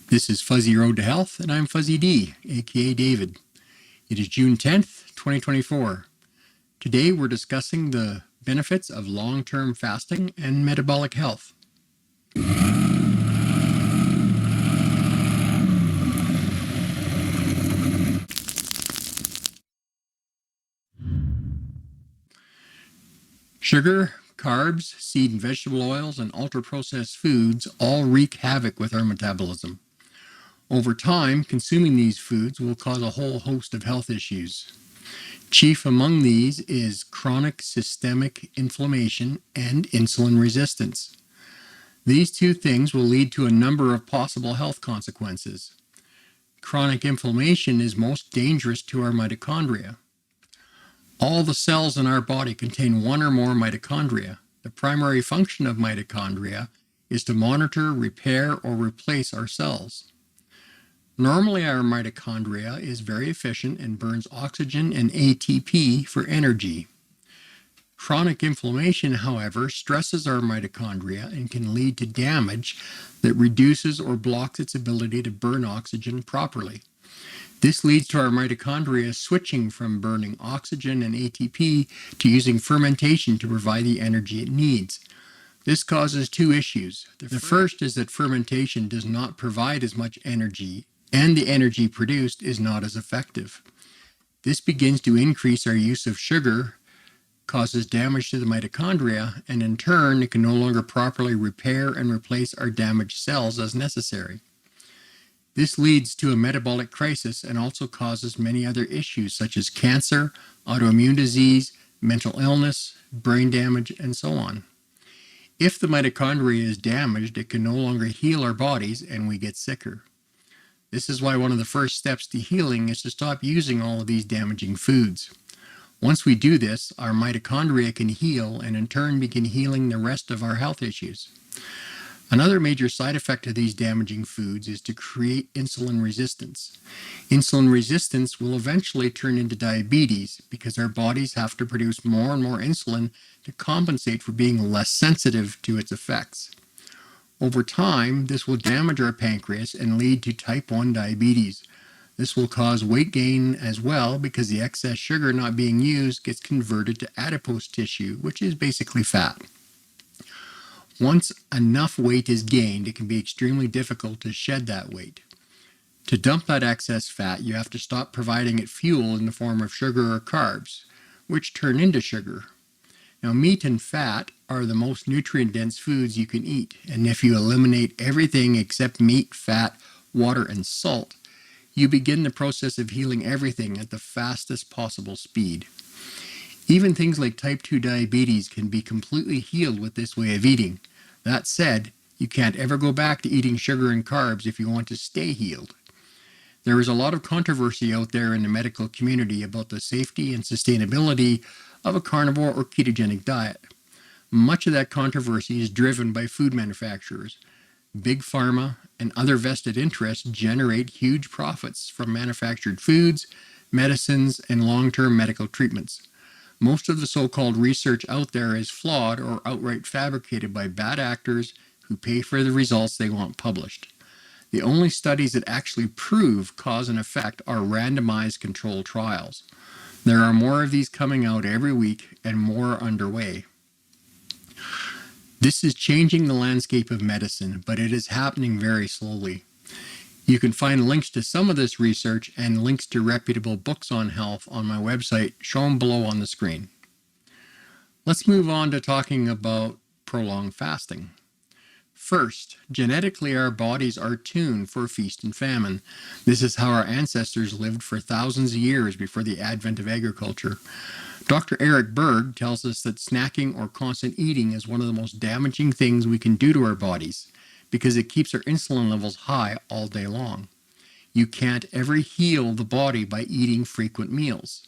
This is Fuzzy Road to Health, and I'm Fuzzy D, aka David. It is June 10th, 2024. Today we're discussing the benefits of long-term fasting and metabolic health. Sugar, carbs, seed and vegetable oils, and ultra-processed foods all wreak havoc with our metabolism. Over time, consuming these foods will cause a whole host of health issues. Chief among these is chronic systemic inflammation and insulin resistance. These two things will lead to a number of possible health consequences. Chronic inflammation is most dangerous to our mitochondria. All the cells in our body contain one or more mitochondria. The primary function of mitochondria is to monitor, repair, or replace our cells. Normally, our mitochondria is very efficient and burns oxygen and ATP for energy. Chronic inflammation, however, stresses our mitochondria and can lead to damage that reduces or blocks its ability to burn oxygen properly. This leads to our mitochondria switching from burning oxygen and ATP to using fermentation to provide the energy it needs. This causes two issues. The first is that fermentation does not provide as much energy, and the energy produced is not as effective. This begins to increase our use of sugar, causes damage to the mitochondria, and in turn, it can no longer properly repair and replace our damaged cells as necessary. This leads to a metabolic crisis and also causes many other issues such as cancer, autoimmune disease, mental illness, brain damage, and so on. If the mitochondria is damaged, it can no longer heal our bodies and we get sicker. This is why one of the first steps to healing is to stop using all of these damaging foods. Once we do this, our mitochondria can heal and in turn begin healing the rest of our health issues. Another major side effect of these damaging foods is to create insulin resistance. Insulin resistance will eventually turn into diabetes because our bodies have to produce more and more insulin to compensate for being less sensitive to its effects. Over time, this will damage our pancreas and lead to type 1 diabetes. This will cause weight gain as well because the excess sugar not being used gets converted to adipose tissue, which is basically fat. Once enough weight is gained, it can be extremely difficult to shed that weight. To dump that excess fat, you have to stop providing it fuel in the form of sugar or carbs, which turn into sugar. Now, meat and fat are the most nutrient-dense foods you can eat, and if you eliminate everything except meat, fat, water, and salt, you begin the process of healing everything at the fastest possible speed. Even things like type 2 diabetes can be completely healed with this way of eating. That said, you can't ever go back to eating sugar and carbs if you want to stay healed. There is a lot of controversy out there in the medical community about the safety and sustainability of a carnivore or ketogenic diet. Much of that controversy is driven by food manufacturers. Big pharma and other vested interests generate huge profits from manufactured foods, medicines, and long-term medical treatments. Most of the so-called research out there is flawed or outright fabricated by bad actors who pay for the results they want published. The only studies that actually prove cause and effect are randomized controlled trials. There are more of these coming out every week and more are underway. This is changing the landscape of medicine, but it is happening very slowly. You can find links to some of this research and links to reputable books on health on my website shown below on the screen. Let's move on to talking about prolonged fasting. First, genetically our bodies are tuned for feast and famine. This is how our ancestors lived for thousands of years before the advent of agriculture. Dr. Berg tells us that snacking or constant eating is one of the most damaging things we can do to our bodies, because it keeps our insulin levels high all day long. You can't ever heal the body by eating frequent meals.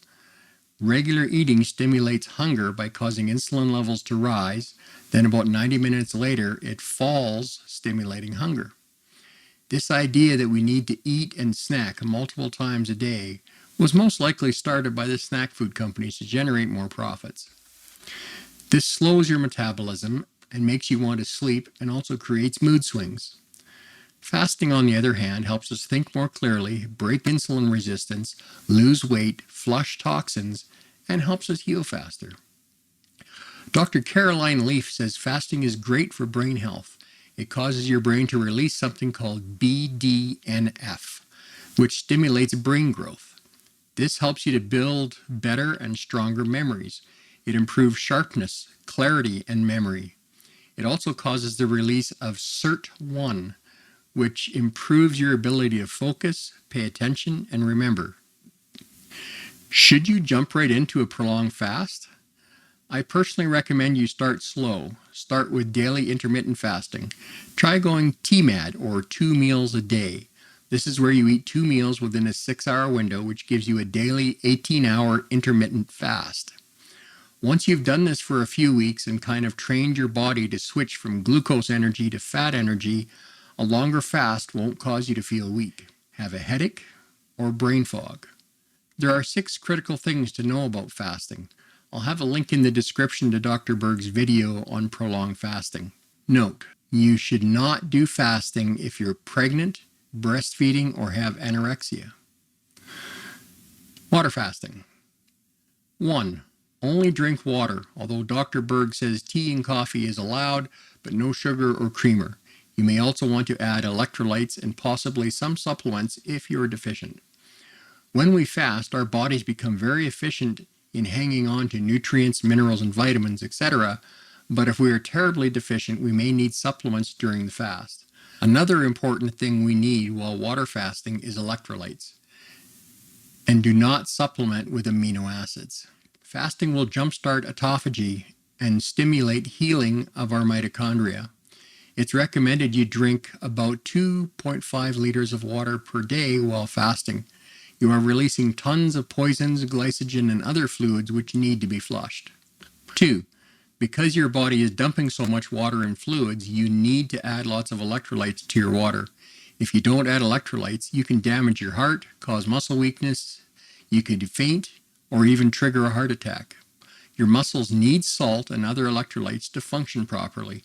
Regular eating stimulates hunger by causing insulin levels to rise, then about 90 minutes later it falls, stimulating hunger. This idea that we need to eat and snack multiple times a day was most likely started by the snack food companies to generate more profits. This slows your metabolism and makes you want to sleep and also creates mood swings. Fasting, on the other hand, helps us think more clearly, break insulin resistance, lose weight, flush toxins, and helps us heal faster. Dr. Caroline Leaf says fasting is great for brain health. It causes your brain to release something called BDNF, which stimulates brain growth. This helps you to build better and stronger memories. It improves sharpness, clarity, and memory. It also causes the release of SIRT1, which improves your ability to focus, pay attention, and remember. Should you jump right into a prolonged fast? I personally recommend you start slow. Start with daily intermittent fasting. Try going TMAD, or 2 meals a day. This is where you eat 2 meals within a 6-hour window, which gives you a daily 18-hour intermittent fast. Once you've done this for a few weeks and kind of trained your body to switch from glucose energy to fat energy, a longer fast won't cause you to feel weak, have a headache, or brain fog. There are 6 critical things to know about fasting. I'll have a link in the description to Dr. Berg's video on prolonged fasting. Note, you should not do fasting if you're pregnant, breastfeeding, or have anorexia. Water fasting. 1. Only drink water, although Dr. Berg says tea and coffee is allowed, but no sugar or creamer. You may also want to add electrolytes and possibly some supplements if you're deficient. When we fast, our bodies become very efficient in hanging on to nutrients, minerals, and vitamins, etc., but if we are terribly deficient, we may need supplements during the fast. Another important thing we need while water fasting is electrolytes. And do not supplement with amino acids. Fasting will jumpstart autophagy and stimulate healing of our mitochondria. It's recommended you drink about 2.5 liters of water per day while fasting. You are releasing tons of poisons, glycogen, and other fluids which need to be flushed. 2. Because your body is dumping so much water and fluids, you need to add lots of electrolytes to your water. If you don't add electrolytes, you can damage your heart, cause muscle weakness, you could faint, or even trigger a heart attack. Your muscles need salt and other electrolytes to function properly.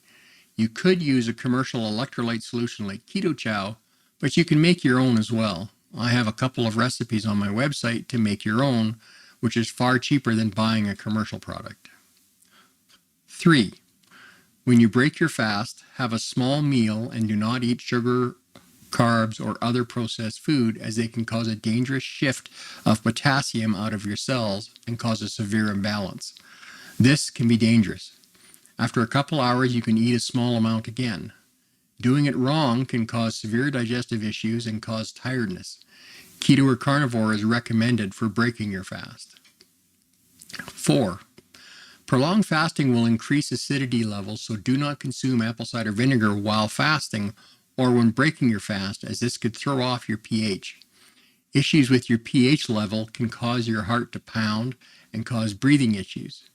You could use a commercial electrolyte solution like Keto Chow, but you can make your own as well. I have a couple of recipes on my website to make your own, which is far cheaper than buying a commercial product. 3. When you break your fast, have a small meal and do not eat sugar, carbs, or other processed food, as they can cause a dangerous shift of potassium out of your cells and cause a severe imbalance. This can be dangerous. After a couple hours, you can eat a small amount again. Doing it wrong can cause severe digestive issues and cause tiredness. Keto or carnivore is recommended for breaking your fast. 4. Prolonged fasting will increase acidity levels, so do not consume apple cider vinegar while fasting or when breaking your fast, as this could throw off your pH. Issues with your pH level can cause your heart to pound and cause breathing issues.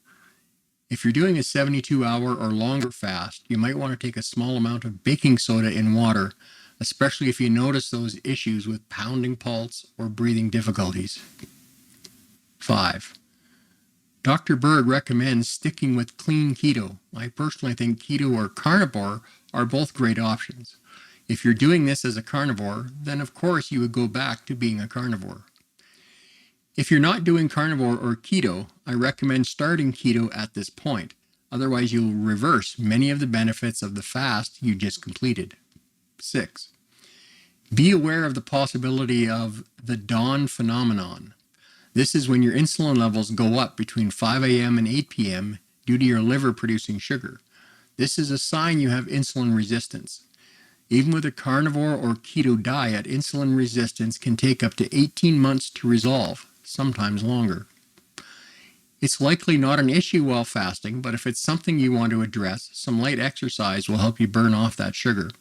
If you're doing a 72-hour or longer fast, you might want to take a small amount of baking soda in water, especially if you notice those issues with pounding pulse or breathing difficulties. 5. Dr. Berg recommends sticking with clean keto. I personally think keto or carnivore are both great options. If you're doing this as a carnivore, then of course you would go back to being a carnivore. If you're not doing carnivore or keto, I recommend starting keto at this point. Otherwise, you'll reverse many of the benefits of the fast you just completed. 6. Be aware of the possibility of the dawn phenomenon. This is when your insulin levels go up between 5 a.m. and 8 p.m. due to your liver producing sugar. This is a sign you have insulin resistance. Even with a carnivore or keto diet, insulin resistance can take up to 18 months to resolve, sometimes longer. It's likely not an issue while fasting, but if it's something you want to address, some light exercise will help you burn off that sugar.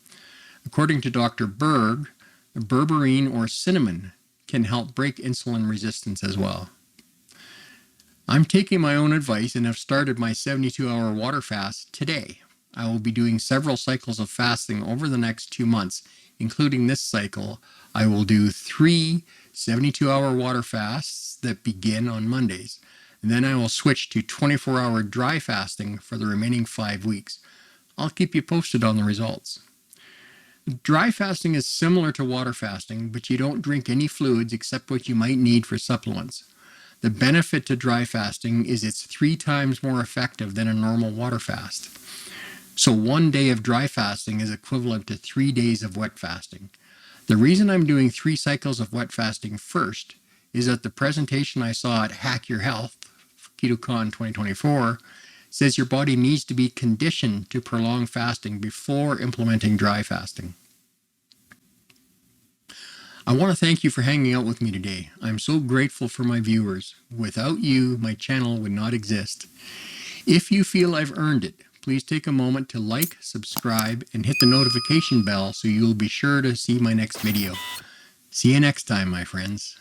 According to Dr. Berg, berberine or cinnamon can help break insulin resistance as well. I'm taking my own advice and have started my 72-hour water fast today. I will be doing several cycles of fasting over the next 2 months, including this cycle. I will do 3 72-hour water fasts that begin on Mondays. And then I will switch to 24-hour dry fasting for the remaining 5 weeks. I'll keep you posted on the results. Dry fasting is similar to water fasting, but you don't drink any fluids except what you might need for supplements. The benefit to dry fasting is it's 3 times more effective than a normal water fast. So 1 day of dry fasting is equivalent to 3 days of wet fasting. The reason I'm doing 3 cycles of wet fasting first is that the presentation I saw at Hack Your Health, KetoCon 2024, says your body needs to be conditioned to prolong fasting before implementing dry fasting. I want to thank you for hanging out with me today. I'm so grateful for my viewers. Without you, my channel would not exist. If you feel I've earned it, please take a moment to like, subscribe, and hit the notification bell so you'll be sure to see my next video. See you next time, my friends.